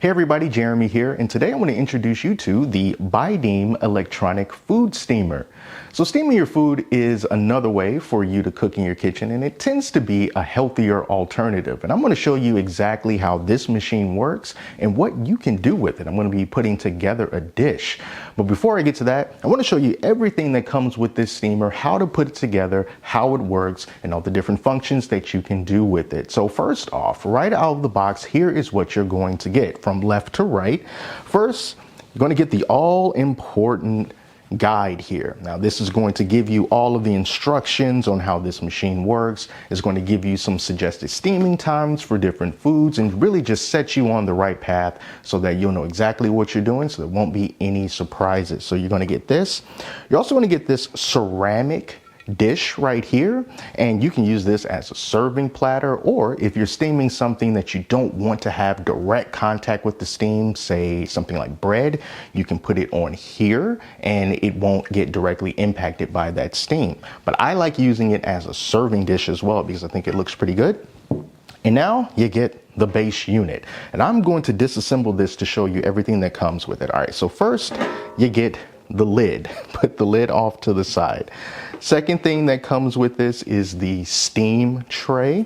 Hey everybody, Jeremy here, and today I want to introduce you to the Buydeem electronic food steamer. So steaming your food is another way for you to cook in your kitchen, and it tends to be a healthier alternative. And I'm going to show you exactly how this machine works and what you can do with it. I'm going to be putting together a dish. But before I get to that, I want to show you everything that comes with this steamer, how to put it together, how it works, and all the different functions that you can do with it. So first off, right out of the box, here is what you're going to get from left to right. First, you're going to get the all-important guide here. Now, this is going to give you all of the instructions on how this machine works. It's going to give you some suggested steaming times for different foods and really just set you on the right path so that you'll know exactly what you're doing, so there won't be any surprises. So you're going to get this. You're also going to get this ceramic dish right here, and you can use this as a serving platter, or if you're steaming something that you don't want to have direct contact with the steam, say something like bread, you can put it on here and it won't get directly impacted by that steam. But I like using it as a serving dish as well because I think it looks pretty good. And now you get the base unit, and I'm going to disassemble this to show you everything that comes with it. All right, so first you get the lid. Put the lid off to the side. Second thing that comes with this is the steam tray.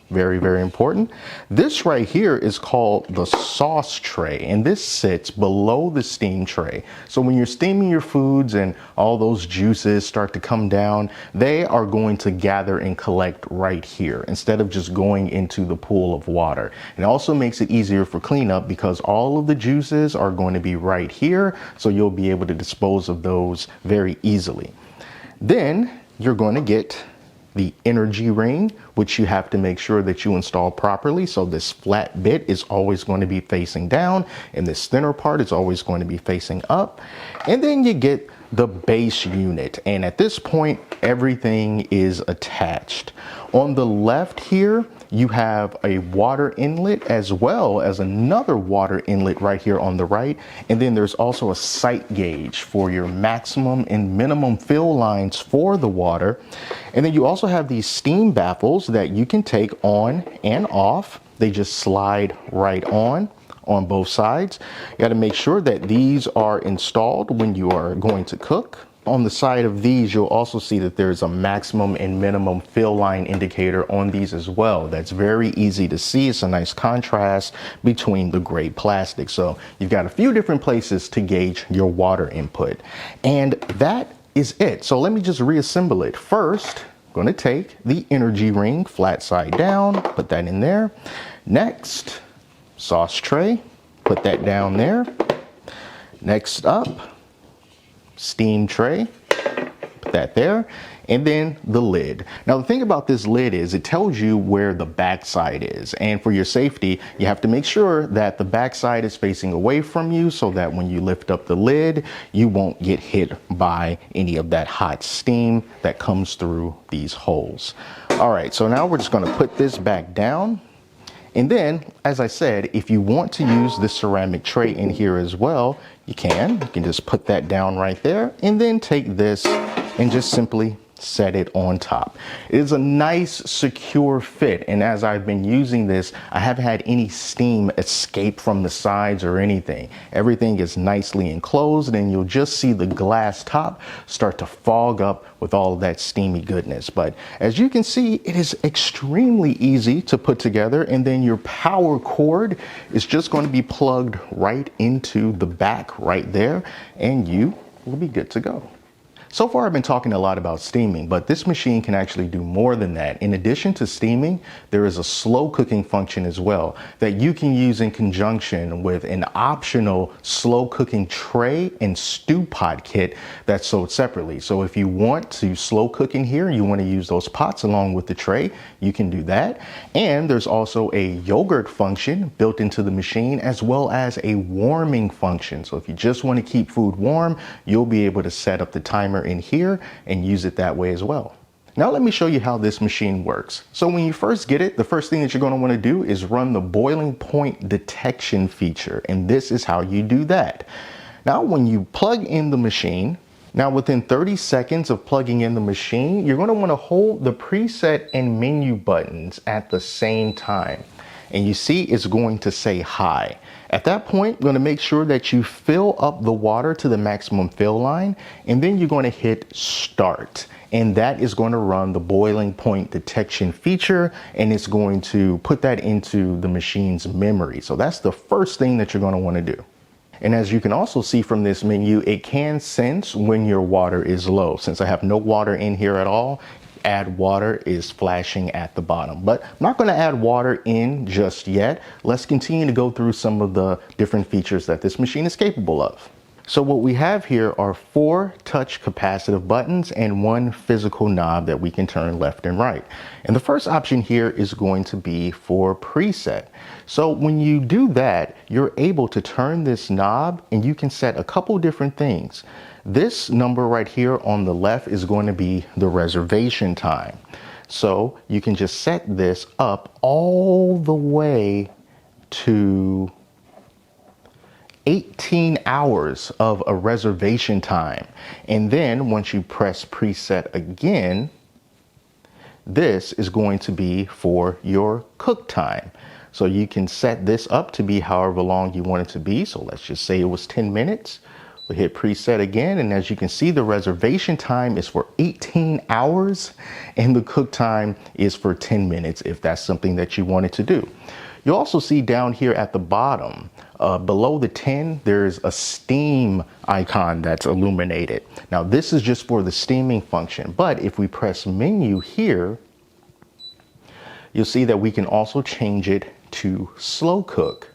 Very, very important. This right here is called the sauce tray, and this sits below the steam tray. So when you're steaming your foods and all those juices start to come down, they are going to gather and collect right here instead of just going into the pool of water. It also makes it easier for cleanup because all of the juices are going to be right here, so you'll be able to dispose of those very easily. Then you're going to get the energy ring, which you have to make sure that you install properly. So this flat bit is always going to be facing down, and this thinner part is always going to be facing up. And then you get the base unit, and at this point everything is attached. On the left here you have a water inlet as well as another water inlet right here on the right, and then there's also a sight gauge for your maximum and minimum fill lines for the water. And then you also have these steam baffles that you can take on and off. They just slide right on both sides. You got to make sure that these are installed when you are going to cook. On the side of these, you'll also see that there's a maximum and minimum fill line indicator on these as well. That's very easy to see. It's a nice contrast between the gray plastic. So you've got a few different places to gauge your water input. And that is it. So let me just reassemble it. First, I'm going to take the energy ring flat side down, put that in there. Next, sauce tray, put that down there. Next up, steam tray, put that there, and then the lid. Now the thing about this lid is it tells you where the back side is, and for your safety you have to make sure that the back side is facing away from you so that when you lift up the lid you won't get hit by any of that hot steam that comes through these holes. All right, so now we're just going to put this back down. And then, as I said, if you want to use this ceramic tray in here as well, you can just put that down right there and then take this and just simply set it on top. It is a nice secure fit, and as I've been using this, I haven't had any steam escape from the sides or anything. Everything is nicely enclosed, and you'll just see the glass top start to fog up with all of that steamy goodness. But as you can see, it is extremely easy to put together, and then your power cord is just going to be plugged right into the back right there, and you will be good to go. So far I've been talking a lot about steaming, but this machine can actually do more than that. In addition to steaming, there is a slow cooking function as well that you can use in conjunction with an optional slow cooking tray and stew pot kit that's sold separately. So if you want to slow cook in here, you want to use those pots along with the tray, you can do that. And there's also a yogurt function built into the machine, as well as a warming function. So if you just want to keep food warm, you'll be able to set up the timer in here and use it that way as well. Now let me show you how this machine works. So when you first get it, the first thing that you're going to want to do is run the boiling point detection feature, and this is how you do that. Now when you plug in the machine, now within 30 seconds of plugging in the machine, you're going to want to hold the preset and menu buttons at the same time. and you see it's going to say high. At that point, you're going to make sure that you fill up the water to the maximum fill line, and then you're going to hit start. And that is going to run the boiling point detection feature, and it's going to put that into the machine's memory. So that's the first thing that you're going to want to do. And as you can also see from this menu, it can sense when your water is low. Since I have no water in here at all, add water is flashing at the bottom. But I'm not going to add water in just yet. Let's continue to go through some of the different features that this machine is capable of. So what we have here are 4 touch capacitive buttons and 1 physical knob that we can turn left and right. And the first option here is going to be for preset. So when you do that, you're able to turn this knob and you can set a couple different things. This number right here on the left is going to be the reservation time. So you can just set this up all the way to 18 hours of a reservation time. And then once you press preset again, this is going to be for your cook time. So you can set this up to be however long you want it to be. So let's just say it was 10 minutes. We hit preset again, and as you can see, the reservation time is for 18 hours and the cook time is for 10 minutes if that's something that you wanted to do. You'll also see down here at the bottom, below the 10, there's a steam icon that's illuminated. Now this is just for the steaming function, but if we press menu here, you'll see that we can also change it to slow cook.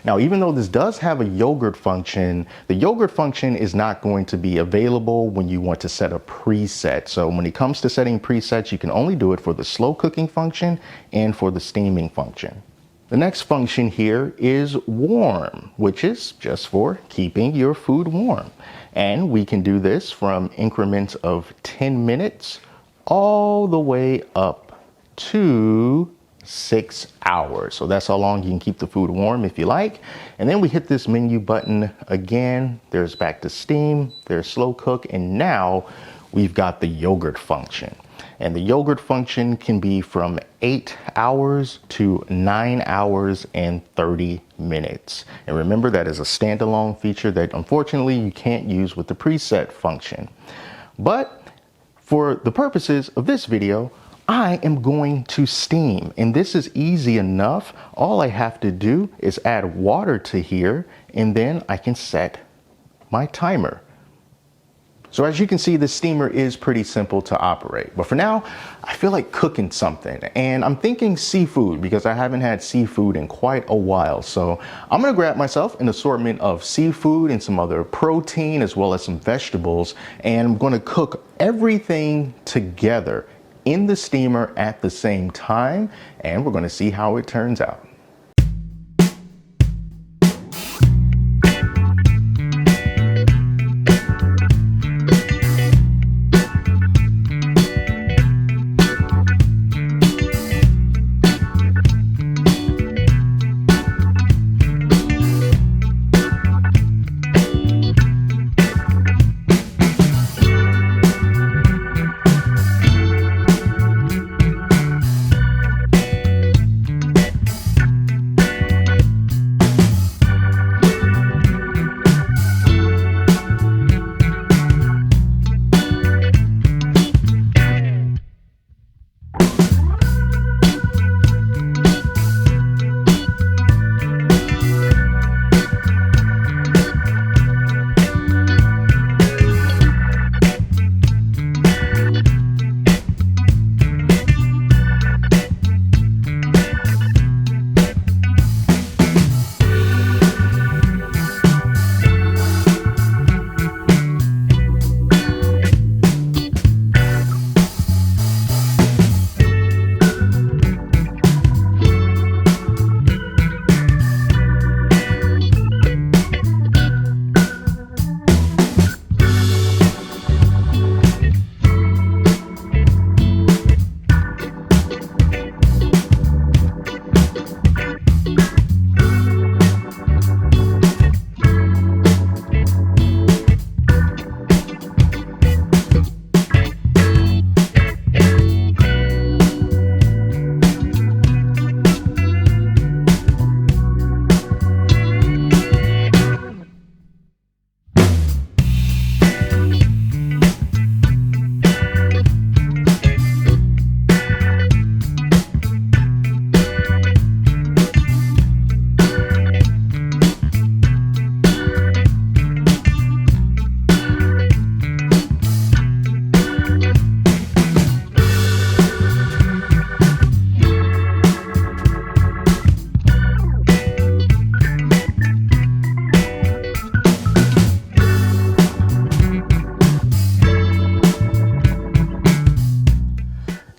Now, even though this does have a yogurt function, the yogurt function is not going to be available when you want to set a preset. So when it comes to setting presets, you can only do it for the slow cooking function and for the steaming function. The next function here is warm, which is just for keeping your food warm. And we can do this from increments of 10 minutes all the way up to 6 hours. So that's how long you can keep the food warm if you like. And then we hit this menu button again. There's back to steam, there's slow cook, and now we've got the yogurt function. And the yogurt function can be from 8 hours to 9 hours and 30 minutes. And remember, that is a standalone feature that unfortunately you can't use with the preset function. But for the purposes of this video, I am going to steam, and this is easy enough. All I have to do is add water to here, and then I can set my timer. So as you can see, the steamer is pretty simple to operate. But for now, I feel like cooking something, and I'm thinking seafood because I haven't had seafood in quite a while. So I'm gonna grab myself an assortment of seafood and some other protein as well as some vegetables, and I'm gonna cook everything together in the steamer at the same time, and we're gonna see how it turns out.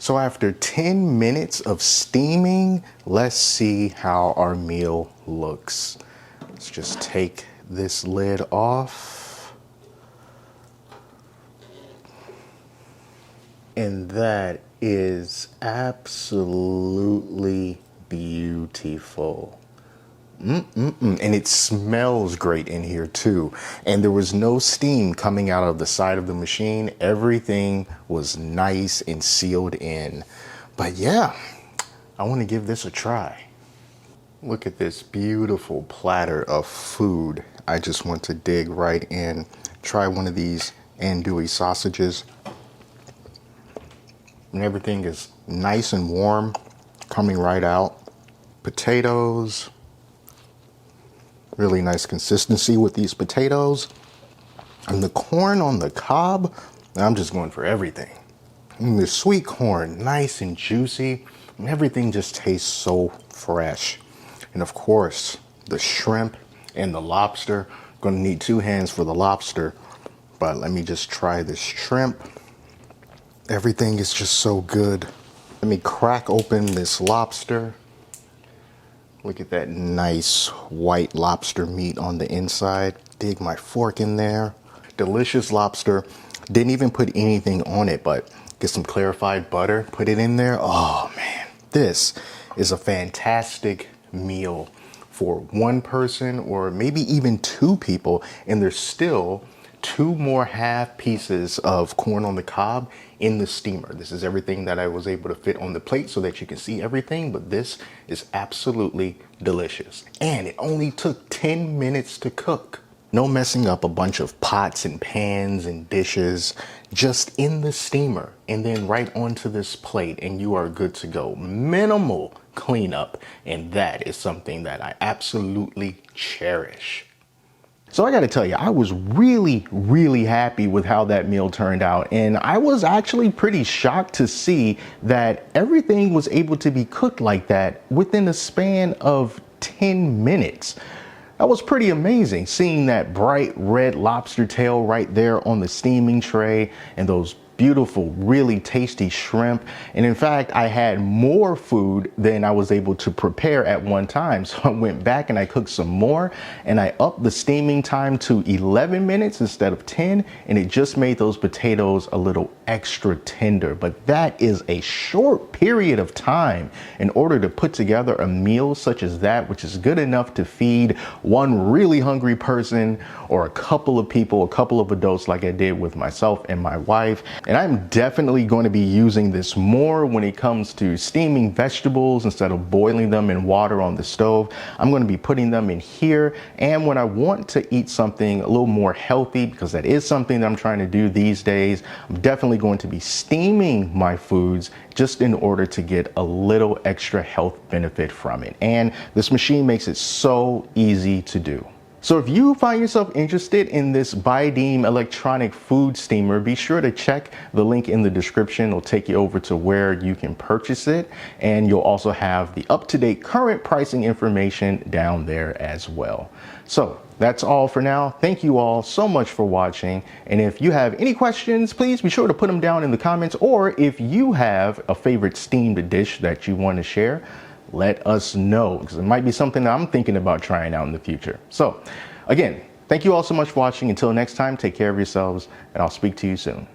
So after 10 minutes of steaming, let's see how our meal looks. Let's just take this lid off. And that is absolutely beautiful. And it smells great in here too. And there was no steam coming out of the side of the machine. Everything was nice and sealed in. But yeah, I want to give this a try. Look at this beautiful platter of food. I just want to dig right in. Try one of these andouille sausages. And everything is nice and warm, coming right out. Potatoes. Really nice consistency with these potatoes. And the corn on the cob, I'm just going for everything. And the sweet corn, nice and juicy. And everything just tastes so fresh. And of course, the shrimp and the lobster. Gonna need 2 hands for the lobster. But let me just try this shrimp. Everything is just so good. Let me crack open this lobster. Look at that nice white lobster meat on the inside. Dig my fork in there. Delicious lobster. Didn't even put anything on it, but get some clarified butter, put it in there. Oh man, this is a fantastic meal for one person or maybe even 2 people. And there's still 2 more half pieces of corn on the cob in the steamer. This is everything that I was able to fit on the plate so that you can see everything, but this is absolutely delicious. And it only took 10 minutes to cook. No messing up a bunch of pots and pans and dishes, just in the steamer and then right onto this plate and you are good to go. Minimal cleanup, and that is something that I absolutely cherish. So I got to tell you, I was really happy with how that meal turned out. And I was actually pretty shocked to see that everything was able to be cooked like that within a span of 10 minutes. That was pretty amazing, seeing that bright red lobster tail right there on the steaming tray and those beautiful, really tasty shrimp. And in fact, I had more food than I was able to prepare at one time. So I went back and I cooked some more and I upped the steaming time to 11 minutes instead of 10. And it just made those potatoes a little extra tender. But that is a short period of time in order to put together a meal such as that, which is good enough to feed one really hungry person or a couple of people, a couple of adults like I did with myself and my wife. And I'm definitely going to be using this more when it comes to steaming vegetables instead of boiling them in water on the stove. I'm going to be putting them in here. And when I want to eat something a little more healthy, because that is something that I'm trying to do these days, I'm definitely going to be steaming my foods just in order to get a little extra health benefit from it. And this machine makes it so easy to do. So if you find yourself interested in this Buydeem electronic food steamer, be sure to check the link in the description. It'll take you over to where you can purchase it. And you'll also have the up-to-date current pricing information down there as well. So that's all for now. Thank you all so much for watching. And if you have any questions, please be sure to put them down in the comments. Or if you have a favorite steamed dish that you want to share, let us know, because it might be something that I'm thinking about trying out in the future. So again, thank you all so much for watching. Until next time, take care of yourselves, and I'll speak to you soon.